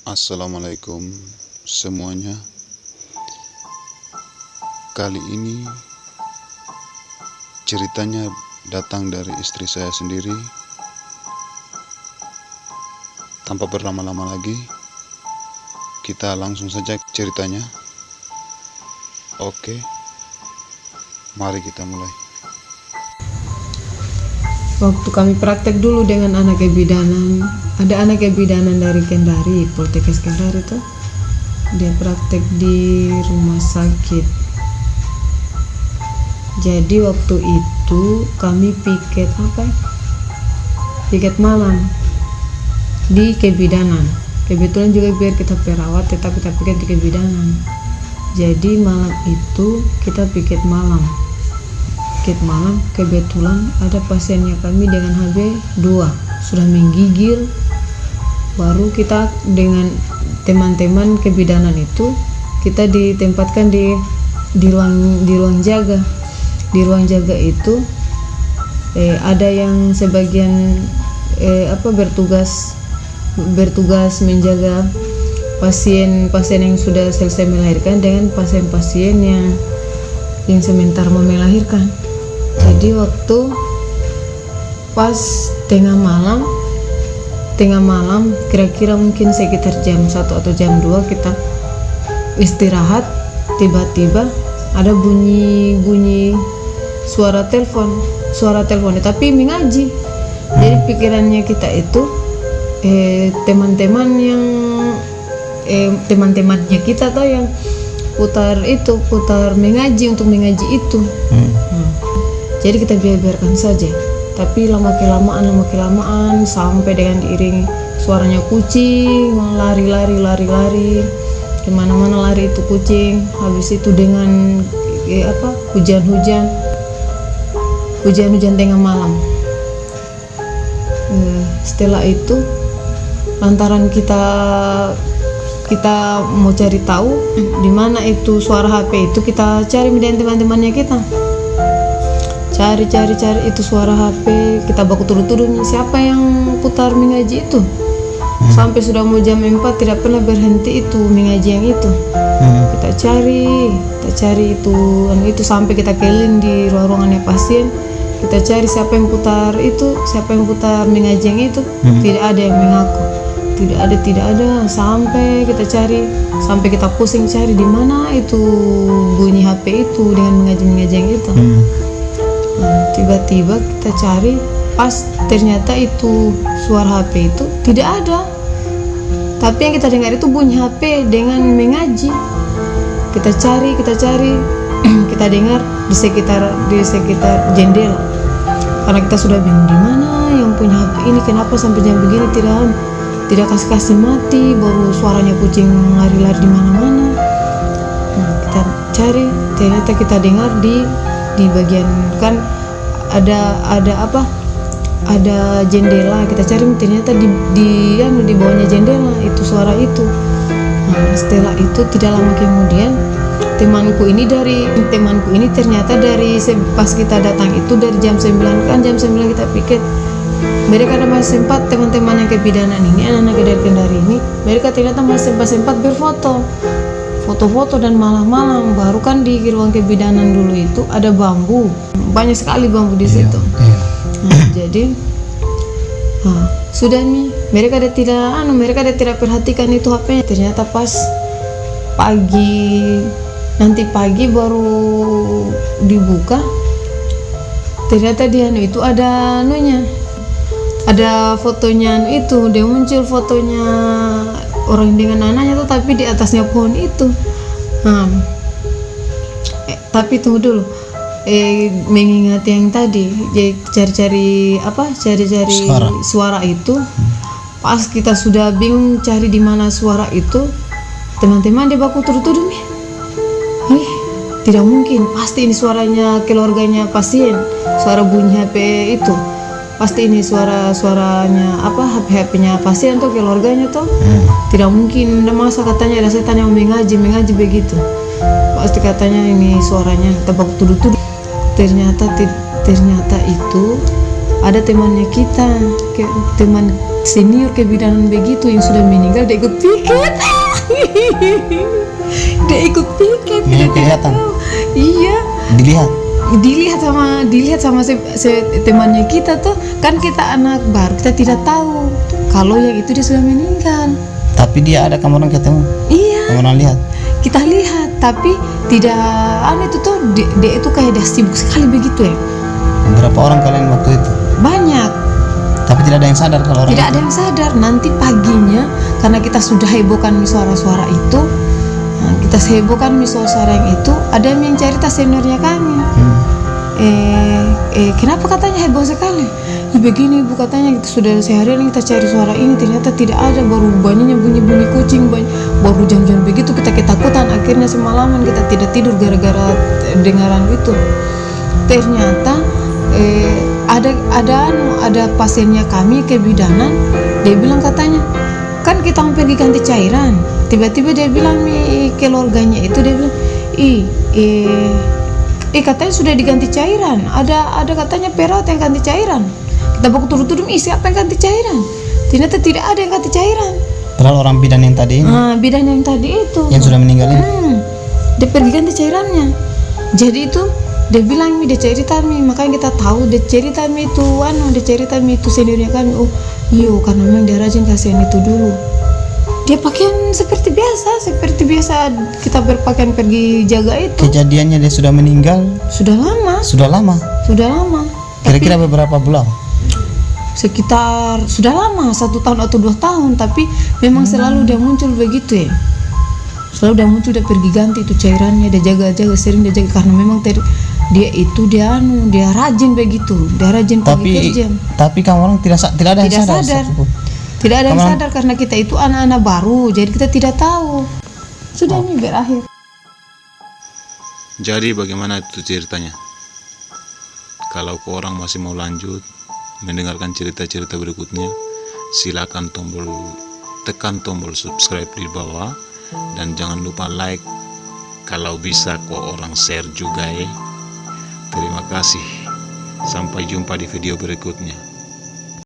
Assalamualaikum semuanya. Kali ini ceritanya datang dari istri saya sendiri. Tanpa berlama-lama lagi, kita langsung saja ceritanya. Oke, mari kita mulai. Waktu kami praktek dulu dengan anak kebidanan, ada anak kebidanan dari Kendari, Poltekkes Kendari itu, dia praktek di rumah sakit. Jadi waktu itu kami piket piket malam di kebidanan. Kebetulan juga biar kita perawat, tetap kita piket di kebidanan. Jadi malam itu kita piket malam. Kebetulan ada pasiennya kami dengan HB2 sudah menggigil. Baru kita dengan teman-teman kebidanan itu kita ditempatkan di ruang jaga. Di ruang jaga itu ada yang sebagian bertugas menjaga pasien yang sudah selesai melahirkan dengan pasien-pasien yang sebentar mau melahirkan. Jadi waktu pas tengah malam kira-kira mungkin sekitar jam 1 atau jam 2 kita istirahat, tiba-tiba ada bunyi suara telepon tapi mengaji. Jadi pikirannya kita itu teman-temannya kita tuh yang putar mengaji untuk mengaji itu. Jadi kita biarkan saja. Tapi lama kelamaan sampai dengan diiringi suaranya kucing lari kemana-mana lari itu kucing. Habis itu dengan hujan tengah malam. Setelah itu lantaran kita mau cari tahu di mana itu suara HP itu, kita cari dengan teman-temannya kita. Cari itu suara HP, kita baku turun siapa yang putar mengaji itu. Sampai sudah mau jam 4 tidak pernah berhenti itu mengaji yang itu. Kita cari itu sampai kita keliling di ruangannya pasien. Kita cari siapa yang putar mengaji yang itu. Tidak ada yang mengaku. Tidak ada sampai kita cari, sampai kita pusing cari di mana itu bunyi HP itu dengan mengaji yang itu. Tiba-tiba kita cari, pas ternyata itu suara HP itu tidak ada. Tapi yang kita dengar itu bunyi HP dengan mengaji. Kita cari, kita dengar di sekitar jendela. Karena kita sudah bingung di mana yang punya HP ini, kenapa sampai jam begini tidak kasih mati, baru suaranya kucing lari-lari di mana-mana. Kita cari, ternyata kita dengar di bagian kan ada jendela. Kita cari ternyata di bawahnya jendela itu suara itu. Setelah itu tidak lama kemudian temanku ini ternyata dari pas kita datang itu dari jam 9 kita piket. Mereka ada masih sempat, teman-teman yang kebidanan ini, anak-anak dari Kendari ini, mereka ternyata masih sempat berfoto dan malam-malam. Baru kan di ruang kebidanan dulu itu ada bambu, banyak sekali bambu di situ. Jadi sudah nih mereka ada tidak perhatikan itu HP-nya. Ternyata pas pagi baru dibuka, ternyata itu ada fotonya itu, dia muncul fotonya orang dengan anaknya tuh, tapi di atasnya pohon itu. Tapi tunggu dulu, mengingat yang tadi, cari suara itu. Pas kita sudah bingung cari di mana suara itu, teman-teman dia baku tuduh nih, tidak mungkin, pasti ini suaranya keluarganya pasien, suara bunyi HP itu. Pasti ini suaranya HP-nya pasien tuh, keluarganya tuh. Tidak mungkin, ada masa katanya ada setan yang mengaji begitu. Pasti katanya ini suaranya, kita baku tuduh. Ternyata itu ada temannya kita, teman senior kebidanan begitu yang sudah meninggal, dia ikut piket. Dia ikut piket. Dia kelihatan. Iya. Dilihat sama temannya kita tuh, kan kita anak baru, kita tidak tahu kalau yang itu dia sudah meninggal. Tapi dia ada kamu orang ketemu? Iya. Kamu orang lihat? Kita lihat, tapi tidak itu tuh dia itu kayak dia sibuk sekali begitu ya. Berapa orang kalian waktu itu? Banyak. Tapi tidak ada yang sadar kalau orang Tidak itu? ada yang sadar. Nanti paginya karena kita sudah hebohkan suara-suara itu, kita hebohkan suara yang itu, ada yang cerita seniornya kami. Kenapa katanya heboh sekali? Ya begini ibu, katanya kita sudah seharian kita cari suara ini, ternyata tidak ada, baru banyaknya bunyi-bunyi kucing, baru jam-jam begitu kita ketakutan, akhirnya semalaman kita tidak tidur gara-gara dengaran itu. Ternyata ada pasiennya kami kebidanan, dia bilang katanya kan kita mau pergi ganti cairan, tiba-tiba dia bilang keluarganya itu, dia bilang katanya sudah diganti cairan, ada katanya perawat yang ganti cairan. Kita baku turun-turun, siapa yang ganti cairan? Ternyata tidak ada yang ganti cairan. Padahal orang bidan yang tadi ini, bidan yang tadi itu yang sudah meninggal ini, dia pergi ganti cairannya. Jadi itu dia bilang dia cerita makanya kita tahu dia cerita itu seniornya kami. Oh iya, karena memang dia rajin kasihan itu dulu. Dia pakaian seperti biasa kita berpakaian pergi jaga itu. kejadiannya dia sudah meninggal Sudah lama. kira-kira beberapa bulan? Sekitar sudah lama, 1 tahun atau 2 tahun, tapi memang selalu dia muncul begitu ya. Selalu dia muncul, dia pergi ganti itu cairannya, dia jaga sering dia jaga, karena memang dia rajin begitu, dia rajin pergi kerja. Tapi kamu orang tidak ada yang sadar. Tidak ada yang sadar karena kita itu anak-anak baru, jadi kita tidak tahu. Sudah ini berakhir. Jadi bagaimana itu ceritanya? Kalau orang masih mau lanjut mendengarkan cerita-cerita berikutnya, silakan tekan tombol subscribe di bawah, dan jangan lupa like, kalau bisa orang share juga ya. Terima kasih, sampai jumpa di video berikutnya.